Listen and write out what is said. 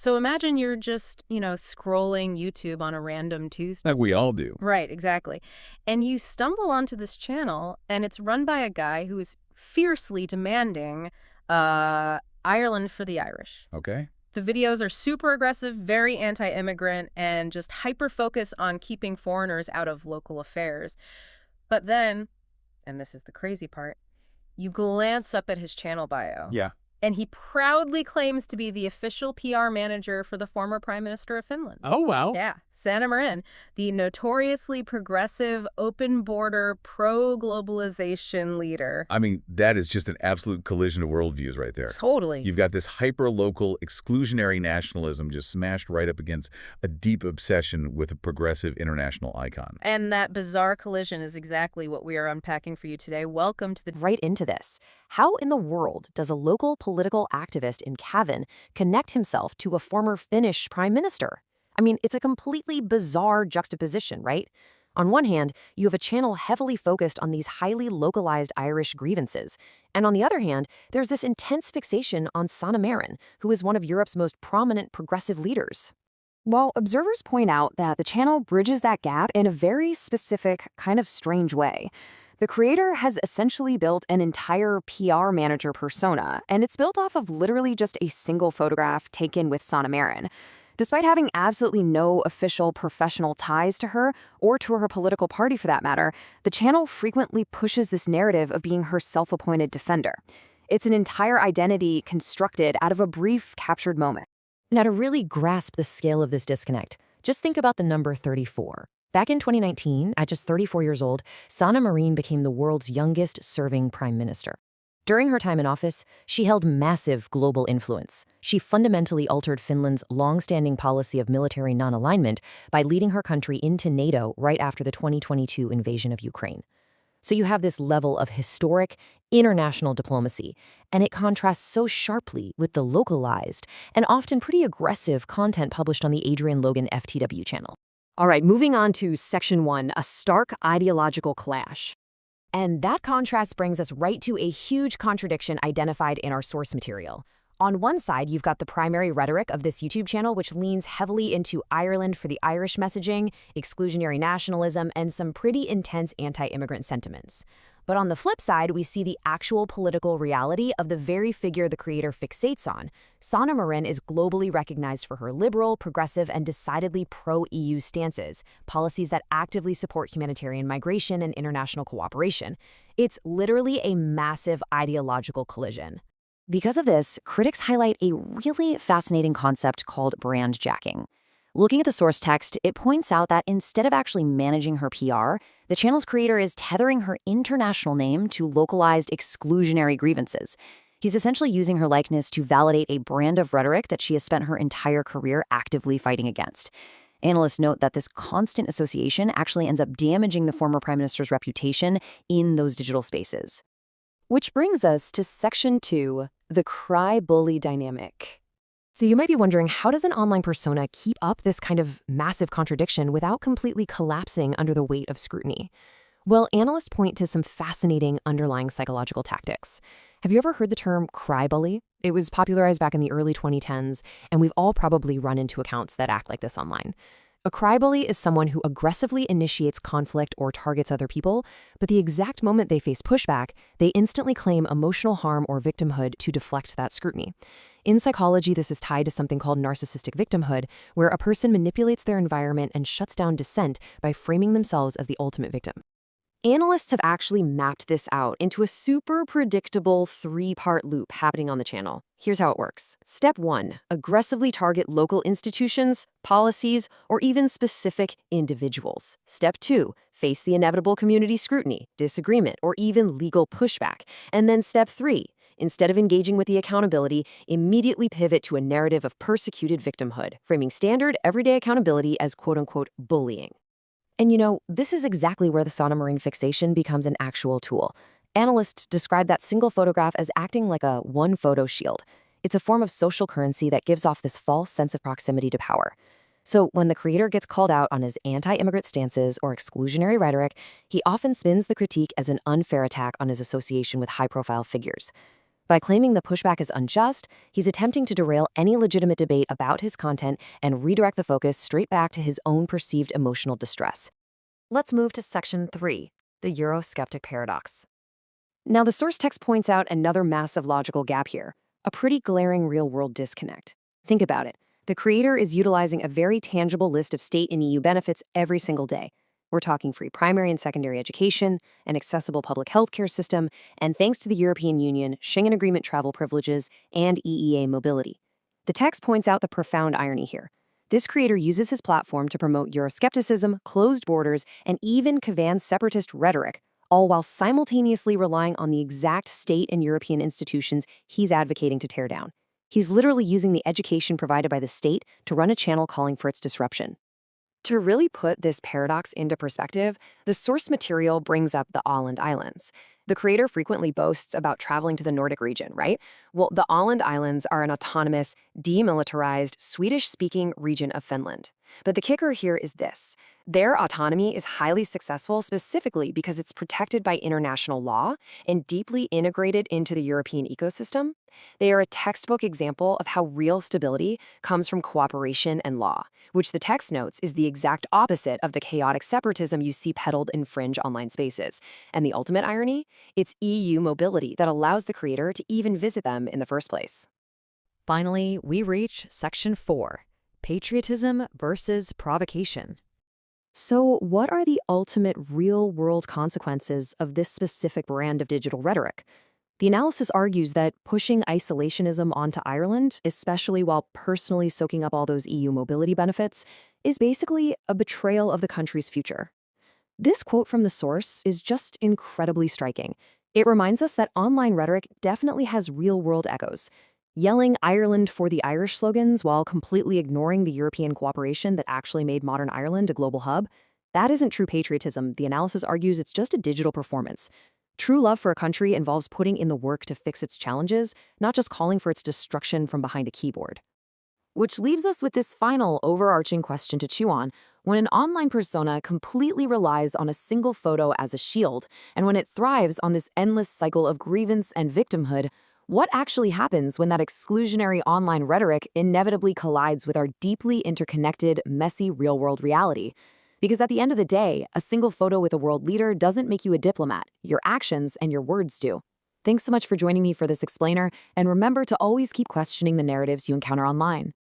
So imagine you're just, scrolling YouTube on a random Tuesday. Like we all do. Right, exactly. And you stumble onto this channel, and it's run by a guy who is fiercely demanding Ireland for the Irish. Okay. The videos are super aggressive, very anti-immigrant, and just hyper-focus on keeping foreigners out of local affairs. But then, and this is the crazy part, you glance up at his channel bio. Yeah. And he proudly claims to be the official PR manager for the former Prime Minister of Finland. Oh, wow. Yeah, Sanna Marin, the notoriously progressive, open-border, pro-globalization leader. I mean, that is just an absolute collision of worldviews right there. Totally. You've got this hyper-local, exclusionary nationalism just smashed right up against a deep obsession with a progressive international icon. And that bizarre collision is exactly what we are unpacking for you today. Welcome to the... Right into this. How in the world does a local political activist in Cavan connect himself to a former Finnish prime minister? I mean, it's a completely bizarre juxtaposition, right? On one hand, you have a channel heavily focused on these highly localized Irish grievances. And on the other hand, there's this intense fixation on Sanna Marin, who is one of Europe's most prominent progressive leaders. Well, observers point out that the channel bridges that gap in a very specific, kind of strange way. The creator has essentially built an entire PR manager persona, and it's built off of literally just a single photograph taken with Sanna Marin. Despite having absolutely no official professional ties to her, or to her political party for that matter, the channel frequently pushes this narrative of being her self-appointed defender. It's an entire identity constructed out of a brief, captured moment. Now, to really grasp the scale of this disconnect, just think about the number 34. Back in 2019, at just 34 years old, Sanna Marin became the world's youngest serving prime minister. During her time in office, she held massive global influence. She fundamentally altered Finland's long-standing policy of military non-alignment by leading her country into NATO right after the 2022 invasion of Ukraine. So you have this level of historic, international diplomacy, and it contrasts so sharply with the localized and often pretty aggressive content published on the Adrian Logan FTW channel. All right, moving on to Section 1, a stark ideological clash. And that contrast brings us right to a huge contradiction identified in our source material. On one side, you've got the primary rhetoric of this YouTube channel, which leans heavily into Ireland for the Irish messaging, exclusionary nationalism, and some pretty intense anti-immigrant sentiments. But on the flip side, we see the actual political reality of the very figure the creator fixates on. Sanna Marin is globally recognized for her liberal, progressive, and decidedly pro-EU stances, policies that actively support humanitarian migration and international cooperation. It's literally a massive ideological collision. Because of this, critics highlight a really fascinating concept called brand jacking. Looking at the source text, it points out that instead of actually managing her PR, the channel's creator is tethering her international name to localized exclusionary grievances. He's essentially using her likeness to validate a brand of rhetoric that she has spent her entire career actively fighting against. Analysts note that this constant association actually ends up damaging the former prime minister's reputation in those digital spaces. Which brings us to Section 2, the Crybully dynamic. So you might be wondering, how does an online persona keep up this kind of massive contradiction without completely collapsing under the weight of scrutiny? Well, analysts point to some fascinating underlying psychological tactics. Have you ever heard the term Crybully? It was popularized back in the early 2010s, and we've all probably run into accounts that act like this online. A crybully is someone who aggressively initiates conflict or targets other people, but the exact moment they face pushback, they instantly claim emotional harm or victimhood to deflect that scrutiny. In psychology, this is tied to something called narcissistic victimhood, where a person manipulates their environment and shuts down dissent by framing themselves as the ultimate victim. Analysts have actually mapped this out into a super predictable 3-part loop happening on the channel. Here's how it works. Step 1, aggressively target local institutions, policies, or even specific individuals. Step 2, face the inevitable community scrutiny, disagreement, or even legal pushback. And then step 3, instead of engaging with the accountability, immediately pivot to a narrative of persecuted victimhood, framing standard, everyday accountability as quote-unquote bullying. And this is exactly where the Sanna Marin fixation becomes an actual tool. Analysts describe that single photograph as acting like a one-photo shield. It's a form of social currency that gives off this false sense of proximity to power. So when the creator gets called out on his anti-immigrant stances or exclusionary rhetoric, he often spins the critique as an unfair attack on his association with high-profile figures. By claiming the pushback is unjust, he's attempting to derail any legitimate debate about his content and redirect the focus straight back to his own perceived emotional distress. Let's move to Section 3, the Eurosceptic paradox. Now, the source text points out another massive logical gap here, a pretty glaring real-world disconnect. Think about it. The creator is utilizing a very tangible list of state and EU benefits every single day. We're talking free primary and secondary education, an accessible public healthcare system, and thanks to the European Union, Schengen Agreement travel privileges, and EEA mobility. The text points out the profound irony here. This creator uses his platform to promote Euroscepticism, closed borders, and even Cavan's separatist rhetoric, all while simultaneously relying on the exact state and European institutions he's advocating to tear down. He's literally using the education provided by the state to run a channel calling for its disruption. To really put this paradox into perspective, the source material brings up the Åland Islands. The creator frequently boasts about traveling to the Nordic region, right? Well, the Åland Islands are an autonomous, demilitarized, Swedish-speaking region of Finland. But the kicker here is this. Their autonomy is highly successful specifically because it's protected by international law and deeply integrated into the European ecosystem. They are a textbook example of how real stability comes from cooperation and law, which the text notes is the exact opposite of the chaotic separatism you see peddled in fringe online spaces. And the ultimate irony? It's EU mobility that allows the creator to even visit them in the first place. Finally, we reach Section 4, Patriotism versus Provocation. So, what are the ultimate real-world consequences of this specific brand of digital rhetoric? The analysis argues that pushing isolationism onto Ireland, especially while personally soaking up all those EU mobility benefits, is basically a betrayal of the country's future. This quote from the source is just incredibly striking. It reminds us that online rhetoric definitely has real-world echoes. Yelling Ireland for the Irish slogans while completely ignoring the European cooperation that actually made modern Ireland a global hub, that isn't true patriotism. The analysis argues it's just a digital performance. True love for a country involves putting in the work to fix its challenges, not just calling for its destruction from behind a keyboard. Which leaves us with this final overarching question to chew on. When an online persona completely relies on a single photo as a shield, and when it thrives on this endless cycle of grievance and victimhood, what actually happens when that exclusionary online rhetoric inevitably collides with our deeply interconnected, messy real-world reality? Because at the end of the day, a single photo with a world leader doesn't make you a diplomat. Your actions and your words do. Thanks so much for joining me for this explainer, and remember to always keep questioning the narratives you encounter online.